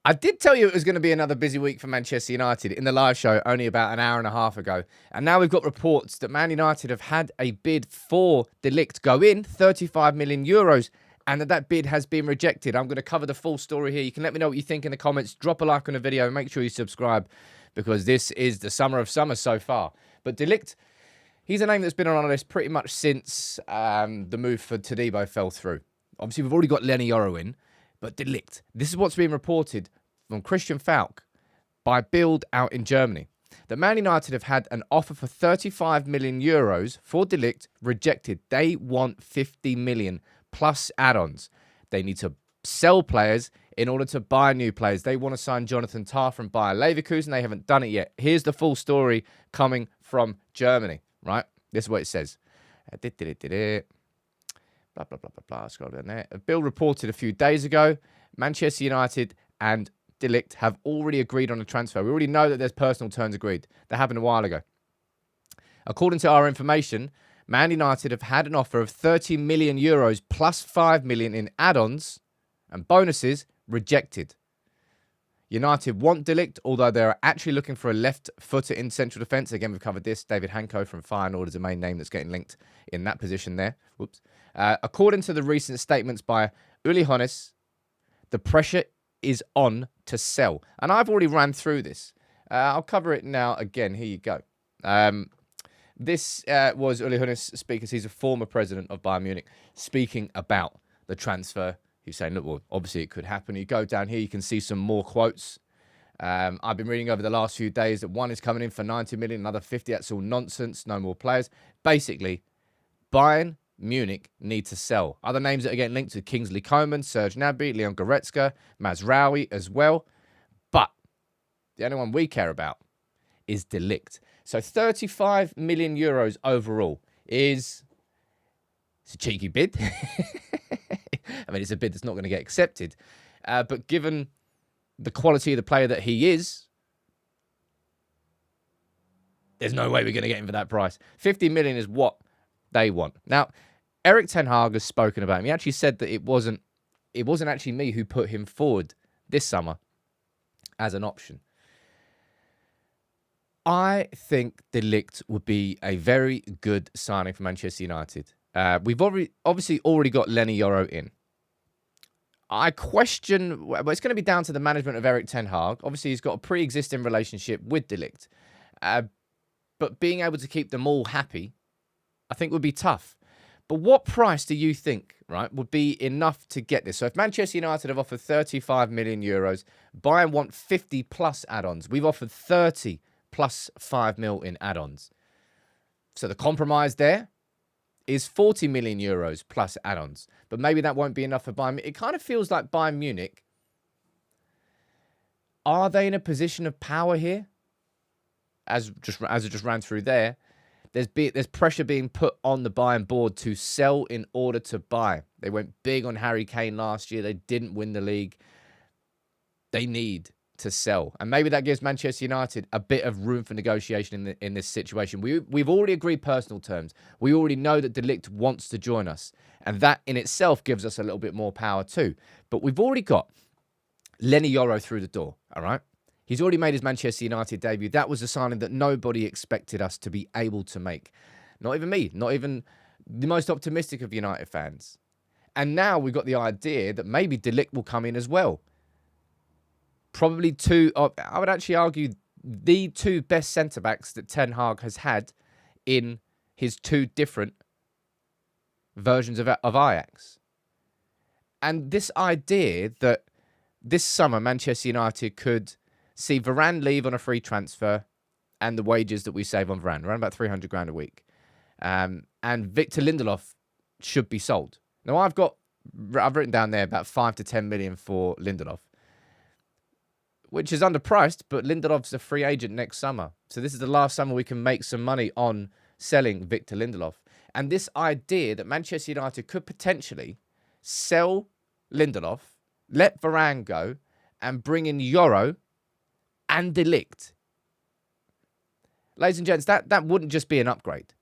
I did tell you it was going to be another busy week for Manchester United in the live show only about an hour and a half ago. And now we've got reports that Man United have had a bid for De Ligt go in, 35 million euros, and that bid has been rejected. I'm going to cover the full story here. You can let me know what you think in the comments. Drop a like on the video and make sure you subscribe because this is the summer of summers so far. But De Ligt, he's a name that's been on our list pretty much since the move for Todibo fell through. Obviously, we've already got Lenny Yoro in. But De Ligt, this is what's being reported from Christian Falk by Bild out in Germany. That Man United have had an offer for 35 million euros for De Ligt rejected. They want 50 million plus add-ons. They need to sell players in order to buy new players. They want to sign Jonathan Tah from Bayer Leverkusen. They haven't done it yet. Here's the full story coming from Germany, right? This is what it says. Blah, blah, blah, blah, blah. Scroll down there. Bill reported a few days ago, Manchester United and De Ligt have already agreed on a transfer. We already know that there's personal terms agreed. That happened a while ago. According to our information, Man United have had an offer of 30 million euros plus 5 million in add-ons and bonuses rejected. United want De Ligt, although they're actually looking for a left footer in central defence. Again, we've covered this. David Hanko from Feyenoord is the main name that's getting linked in that position there. Whoops. According to the recent statements by Uli Hoeneß, the pressure is on to sell. And I've already ran through this. I'll cover it now again. Here you go. This was Uli Hoeneß speaking. He's a former president of Bayern Munich speaking about the transfer. He's saying, look, well, obviously it could happen. You go down here, you can see some more quotes. I've been reading over the last few days that one is coming in for 90 million, another 50. That's all nonsense. No more players. Basically, Bayern Munich need to sell. Other names that are getting linked to Kingsley Coman, Serge Gnabry, Leon Goretzka, Mazraoui as well. But the only one we care about is De Ligt. So 35 million euros overall it's a cheeky bid. I mean, it's a bid that's not going to get accepted. But given the quality of the player that he is, there's no way we're going to get him for that price. 50 million is what they want. Now, Erik ten Hag has spoken about him. He actually said that it wasn't actually me who put him forward this summer as an option. I think De Ligt would be a very good signing for Manchester United. We've obviously already got Lenny Yoro in. I question, well, it's going to be down to the management of Erik ten Hag. Obviously, he's got a pre-existing relationship with De Ligt. But being able to keep them all happy, I think would be tough. But what price do you think, right, would be enough to get this? So if Manchester United have offered 35 million euros, Bayern want 50 plus add-ons. We've offered 30 plus 5 mil in add-ons. So the compromise there is 40 million euros plus add-ons. But maybe that won't be enough for Bayern. It kind of feels like Bayern Munich, are they in a position of power here? As I just ran through there, there's pressure being put on the Bayern board to sell in order to buy. They went big on Harry Kane last year. They didn't win the league. They need to sell. And maybe that gives Manchester United a bit of room for negotiation in this situation. We've already agreed personal terms. We already know that De Ligt wants to join us. And that in itself gives us a little bit more power too. But we've already got Lenny Yoro through the door, all right? He's already made his Manchester United debut. That was a signing that nobody expected us to be able to make. Not even me. Not even the most optimistic of United fans. And now we've got the idea that maybe De Ligt will come in as well. Probably two, I would actually argue, the two best centre-backs that Ten Hag has had in his two different versions of Ajax. And this idea that this summer Manchester United could see Varane leave on a free transfer and the wages that we save on Varane, around about 300 grand a week. And Victor Lindelof should be sold. Now, I've written down there about 5 to 10 million for Lindelof, which is underpriced, but Lindelof's a free agent next summer. So this is the last summer we can make some money on selling Victor Lindelof. And this idea that Manchester United could potentially sell Lindelof, let Varane go, and bring in Yoro and De Ligt. Ladies and gents, that wouldn't just be an upgrade.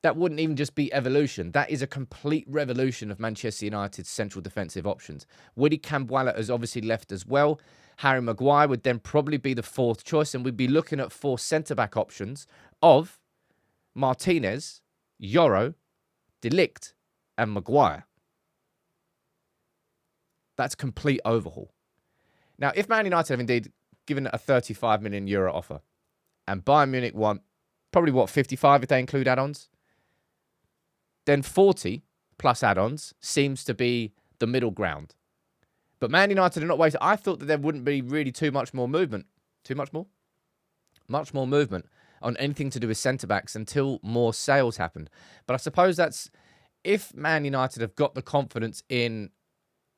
That wouldn't even just be evolution. That is a complete revolution of Manchester United's central defensive options. Woody Cambuala has obviously left as well. Harry Maguire would then probably be the fourth choice, and we'd be looking at 4 centre-back options of Martinez, Yoro, De Ligt, and Maguire. That's a complete overhaul. Now, if Man United have indeed given a €35 million offer, and Bayern Munich want probably, 55 if they include add-ons, then 40 plus add-ons seems to be the middle ground. But Man United are not waiting. I thought that there wouldn't be really too much more movement. Too much more? Much more movement on anything to do with centre-backs until more sales happened. But I suppose that's if Man United have got the confidence in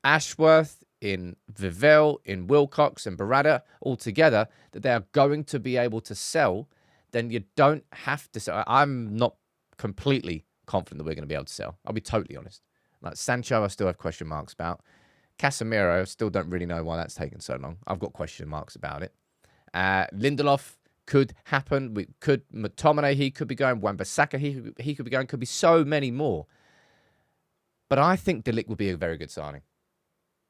Ashworth, in Vivell, in Wilcox and Barada all together, that they are going to be able to sell, then you don't have to sell. I'm not completely confident that we're going to be able to sell. I'll be totally honest. Like Sancho, I still have question marks about. Casemiro, I still don't really know why that's taken so long. I've got question marks about it. Lindelof could happen. McTominay, he could be going. Wan-Bissaka, he could be going. Could be so many more. But I think De Ligt would be a very good signing.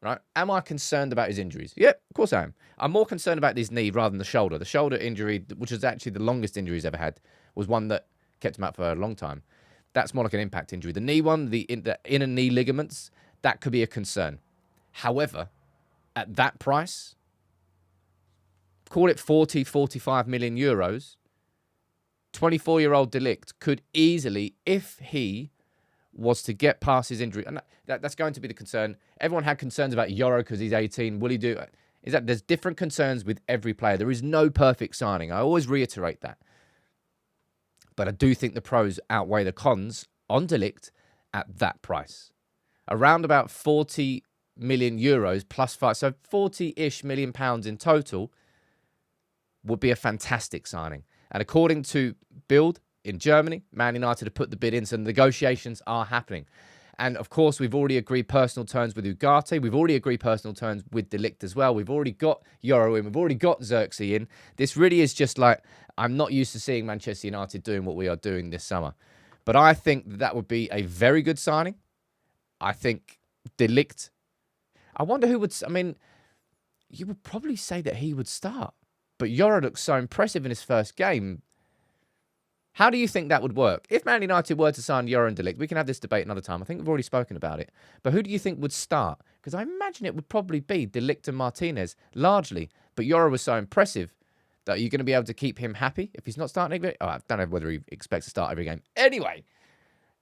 Right? Am I concerned about his injuries? Yeah, of course I am. I'm more concerned about his knee rather than the shoulder. The shoulder injury, which is actually the longest injury he's ever had, was one that kept him out for a long time. That's more like an impact injury. The knee one, the inner knee ligaments, that could be a concern. However, at that price, call it 40, 45 million euros, 24-year-old De Ligt could easily, if he was to get past his injury, and that's going to be the concern. Everyone had concerns about Yoro because he's 18. Will he do? Is that there's different concerns with every player. There is no perfect signing. I always reiterate that. But I do think the pros outweigh the cons on De Ligt at that price. Around about 40 million euros plus 5, so 40-ish million pounds in total would be a fantastic signing. And according to Bild in Germany, Man United have put the bid in, so negotiations are happening. And of course, we've already agreed personal terms with Ugarte. We've already agreed personal terms with De Ligt as well. We've already got Yoro in. We've already got Xerxes in. This really is just like, I'm not used to seeing Manchester United doing what we are doing this summer. But I think that would be a very good signing. I think De Ligt, I wonder who would, I mean, you would probably say that he would start. But Yoro looks so impressive in his first game. How do you think that would work? If Man United were to sign Yoro and De Ligt, we can have this debate another time. I think we've already spoken about it. But who do you think would start? Because I imagine it would probably be De Ligt and Martinez, largely. But Yoro was so impressive that you're going to be able to keep him happy if he's not starting every game. Oh, I don't know whether he expects to start every game. Anyway,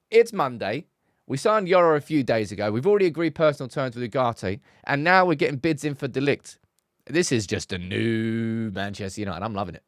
it's Monday. We signed Yoro a few days ago. We've already agreed personal terms with Ugarte. And now we're getting bids in for De Ligt. This is just a new Manchester United. I'm loving it.